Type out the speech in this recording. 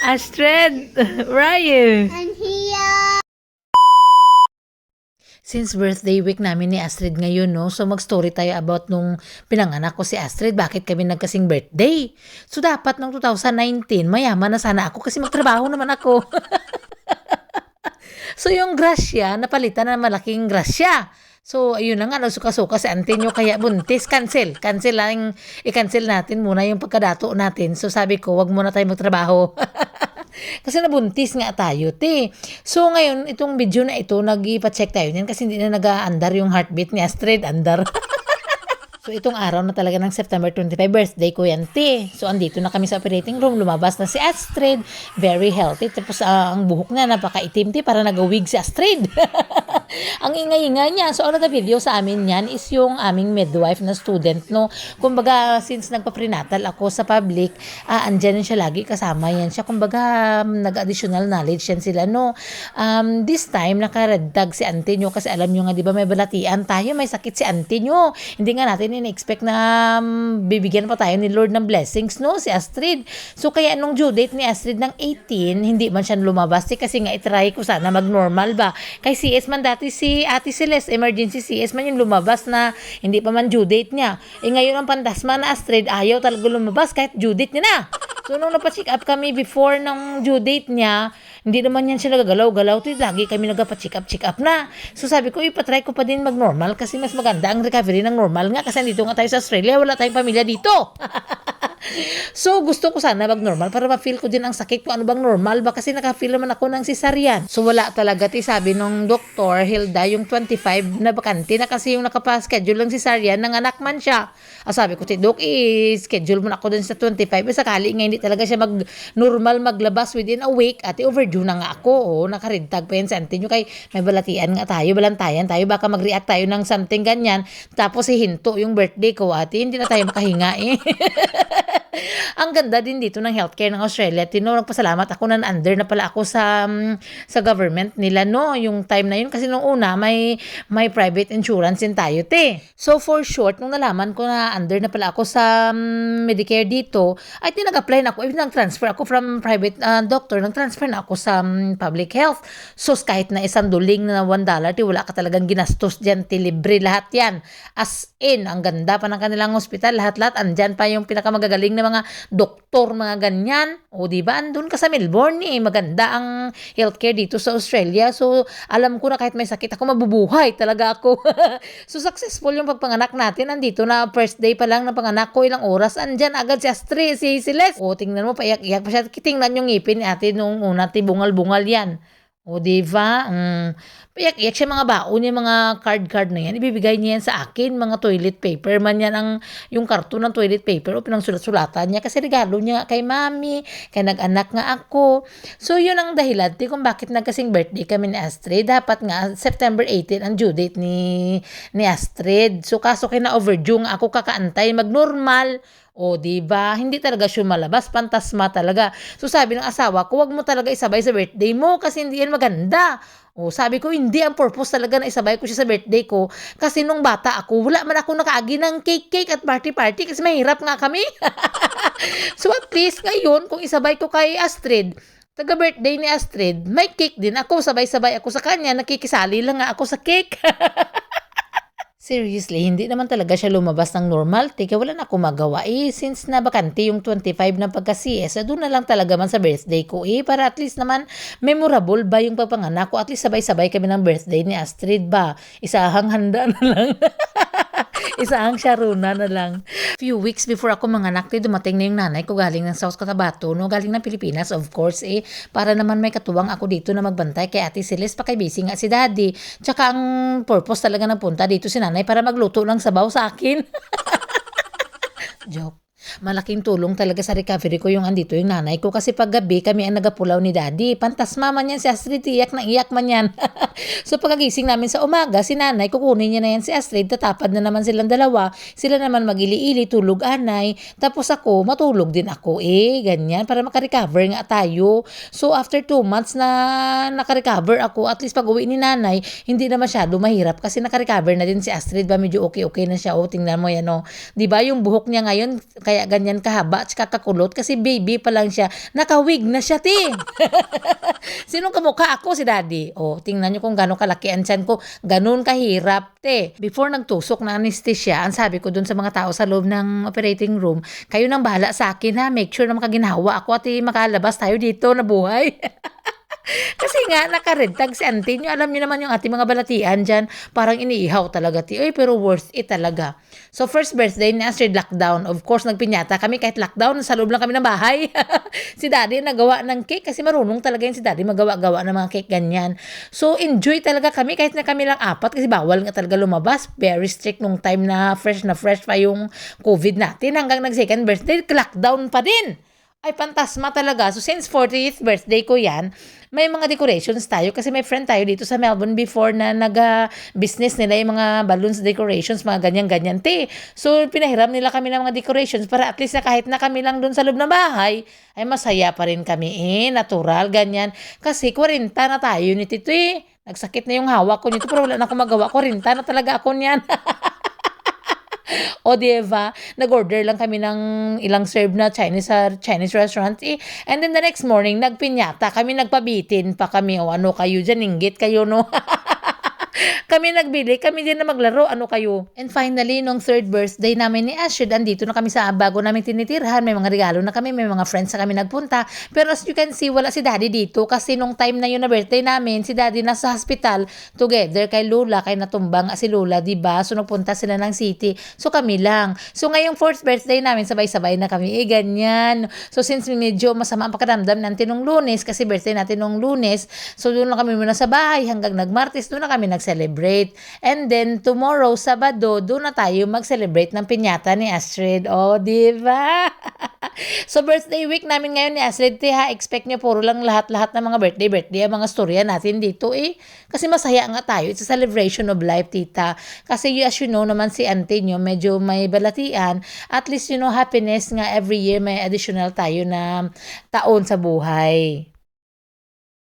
Astrid, where are you? I'm here. Since birthday week namin ni Astrid ngayon, no? So mag-story tayo about nung pinanganak ko si Astrid, bakit kami nagkasing birthday. So dapat nung 2019, mayaman na sana ako kasi magtrabaho naman ako. So yung grasya, napalitan na malaking grasya. So ayun na nga, nagsuka-suka si auntie nyo kaya buntis, cancel. Cancel lang, i-cancel natin muna yung pagkadato natin. So sabi ko, wag muna tayo magtrabaho. Kasi nabuntis nga tayo, te. So ngayon, itong video na ito, nag-ipa-check tayo niyan kasi hindi na nag-aandar yung heartbeat ni Astrid, andar. So itong araw na talaga ng September 25, birthday ko yan, te. So andito na kami sa operating room, lumabas na si Astrid, very healthy. Tapos ang buhok niya napaka-itim, te, para nag-wig si Astrid. Ang ingay-ingay niya. So ano na video sa amin yan is yung aming midwife na student, no. Kumbaga, since nagpa-prenatal ako sa public, andyan siya lagi, kasama yan siya. Kumbaga, nag-additional knowledge yan sila, no. This time, nakaredag si auntie nyo kasi alam nyo nga, di ba, may balatian tayo, may sakit si auntie nyo. Hindi nga natin in-expect na bibigyan pa tayo ni Lord ng blessings, no, si Astrid. So kaya nung due date ni Astrid ng 18, hindi man siya lumabas kasi nga itry ko sana mag-normal ba. Kay CS man dati si Ate Celeste, emergency CS man yung lumabas na hindi pa man due date niya. Ngayon ang pandasma na Astrid, ayaw talaga lumabas kahit due date niya na. So nung napacheck up kami before ng due date niya, hindi naman yan siya nagagalaw-galaw. Lagi kami nagpa-check up na. So sabi ko, ipatry ko pa din mag-normal kasi mas maganda ang recovery ng normal nga kasi dito nga tayo sa Australia, wala tayong pamilya dito. So gusto ko sana mag-normal para ma-feel ko din ang sakit kung ano bang normal ba kasi naka-feel naman ako ng cesarean. So wala talaga, sabi nung doktor Hilda, yung 25 na bakante na kasi yung nakapa-schedule ng cesarean, nanganak man siya. Sabi ko, Dok, schedule mo na ako dun sa 25. Sakali nga hindi talaga siya mag-normal maglabas within a week, ate overdue na nga ako. Nakaridtag pa yan sa auntie nyo kay may balatian nga tayo, balantayan tayo, baka mag-react tayo ng something ganyan. Tapos hihinto yung birthday ko, ate, hindi na tayo makahinga eh. Ang ganda din dito ng healthcare ng Australia. Nagpasalamat ako na under na pala ako sa government nila, no, yung time na yun kasi nung una may private insurance din tayo, te. So for short, nung nalaman ko na under na pala ako sa Medicare dito, ay nag-apply na ako, nag-transfer ako from private doctor, nag-transfer na ako sa public health. So kahit na isang duling na $1, wala ka talagang ginastos dyan, libre lahat yan. As in, ang ganda pa ng kanilang hospital, lahat-lahat, andyan pa yung pinakamagagaling na mga doktor, mga ganyan. O diba, andun ka sa Melbourne eh, maganda ang healthcare dito sa Australia. So alam ko na kahit may sakit ako, mabubuhay talaga ako. So successful yung pagpanganak natin, andito na first day pa lang ng panganak ko, ilang oras, andyan agad si Astrid, si Celeste. O tingnan mo, paiyak-iyak pa siya, tingnan yung ngipin ni ate nung una, bungal-bungal yan. O diba, payak-iyak siya, mga baon niya, mga card na yan, ibibigay niya yan sa akin, mga toilet paper man yan, yung karton ng toilet paper o pinangsulat-sulatan niya kasi regalo niya kay mami, kay nag-anak nga ako. So yun ang dahilan kung bakit nagkasing birthday kami ni Astrid. Dapat nga September 18 ang due date ni Astrid. So kaso kina-overdue nga ako, kakaantay mag-normal. O diba, hindi talaga siya malabas, pantasma talaga. So sabi ng asawa ko, wag mo talaga isabay sa birthday mo kasi hindi yan maganda. O sabi ko, hindi, ang purpose talaga na isabay ko siya sa birthday ko kasi nung bata ako, wala man ako nakaagi ng cake at party kasi mahirap nga kami. So at least ngayon, kung isabay ko kay Astrid, taga-birthday ni Astrid, may cake din ako, sabay-sabay ako sa kanya, nakikisali lang nga ako sa cake. Seriously, hindi naman talaga siya lumabas ng normal. Teka, wala na akong magawa since na bakante yung 25 ng pagka-CS, doon na lang talaga man sa birthday ko para at least naman memorable ba yung pagpanganak ko. At least sabay-sabay kami ng birthday ni Astrid ba. Isahang handa na lang. Isang sharuna na lang. Few weeks before ako manganak, dumating na yung nanay ko galing ng South Cotabato, no, galing ng Pilipinas, of course, para naman may katuwang ako dito na magbantay kay Ate Celeste, pa kay busy nga si Daddy. Tsaka ang purpose talaga ng punta dito si nanay para magluto ng sabaw sa akin. Joke. Malaking tulong talaga sa recovery ko yung andito yung nanay ko kasi pag gabi kami ang nagapulaw ni Daddy. Pantasma man yan si Astrid, iyak na iyak man yan. So pagkagising namin sa umaga, si nanay kukunin niya na yan si Astrid, tatapad na naman silang dalawa. Sila naman mag-ili-ili, tulog anay. Tapos ako, matulog din ako ganyan para makarecover nga tayo. So after 2 months na nakarecover ako, at least pag uwi ni nanay, hindi na masyado mahirap kasi nakarecover na din si Astrid ba, medyo okay na siya. Tingnan mo yan, diba yung buhok niya ngayon, kaya kaya ganyan kahaba at kakulot kasi baby pa lang siya. Nakawig na siya, ti. Sinong kamukha ako? Si daddy. O, tingnan nyo kung gano'ng kalaki ang tiyan ko. Ganun kahirap, te. Before nagtusok na anesthesia, ang sabi ko dun sa mga tao sa loob ng operating room, kayo nang bahala sa akin ha. Make sure na makaginawa ako at makalabas tayo dito na buhay. Kasi nga, nakarentag si auntie nyo. Alam niyo naman yung ating mga balatian dyan. Parang iniihaw talaga, ti. Uy, pero worth it talaga. So, first birthday ni Astrid, lockdown. Of course, nagpinyata kami kahit lockdown. Sa loob lang kami ng bahay. Si daddy nagawa ng cake kasi marunong talaga yun si daddy magawa-gawa ng mga cake ganyan. So, enjoy talaga kami kahit na kami lang apat kasi bawal nga talaga lumabas. Very strict nung time na fresh pa yung COVID natin. Hanggang nag-second birthday, lockdown pa din. Ay, pantasma talaga. So, since 40th birthday ko yan, may mga decorations tayo kasi may friend tayo dito sa Melbourne before na nag-business nila yung mga balloons decorations, mga ganyan-ganyan. So, pinahiram nila kami ng mga decorations para at least na kahit na kami lang doon sa loob ng bahay, ay masaya pa rin kami. Natural, ganyan. Kasi 40 na tayo ni Tito Nagsakit na yung hawak ko nito pero wala na akong magawa. 40 na talaga ako niyan. O diba, nag-order lang kami ng ilang serve na Chinese restaurant and then the next morning, nagpinyata kami, nagpabitin pa kami. O ano kayo dyan, inggit kayo no? Kami nagbili, kami din na maglaro, ano kayo? And finally, nung third birthday namin ni Astrid, andito na kami sa bago namin tinitirhan, may mga regalo na kami, may mga friends na kami nagpunta. Pero as you can see, wala si daddy dito kasi nung time na yun na birthday namin, si daddy nasa hospital together kay Lola, kay natumbang si Lola, diba? So nagpunta sila ng city. So kami lang. So ngayong fourth birthday namin, sabay-sabay na kami. Ganyan. So since medyo masama ang pakiramdam natin nung Lunes, kasi birthday natin nung Lunes, so doon lang kami muna sa bahay hanggang nagmartes, doon na kami nag-celebrate. And then, tomorrow, Sabado, doon na tayo mag-celebrate ng pinyata ni Astrid. O, diba? So, birthday week namin ngayon ni Astrid, expect nyo puro lang lahat-lahat ng mga birthday, ang mga storya natin dito Kasi masaya nga tayo. It's a celebration of life, tita. Kasi as you know naman si auntie nyo, medyo may balatian. At least, happiness nga every year may additional tayo na taon sa buhay.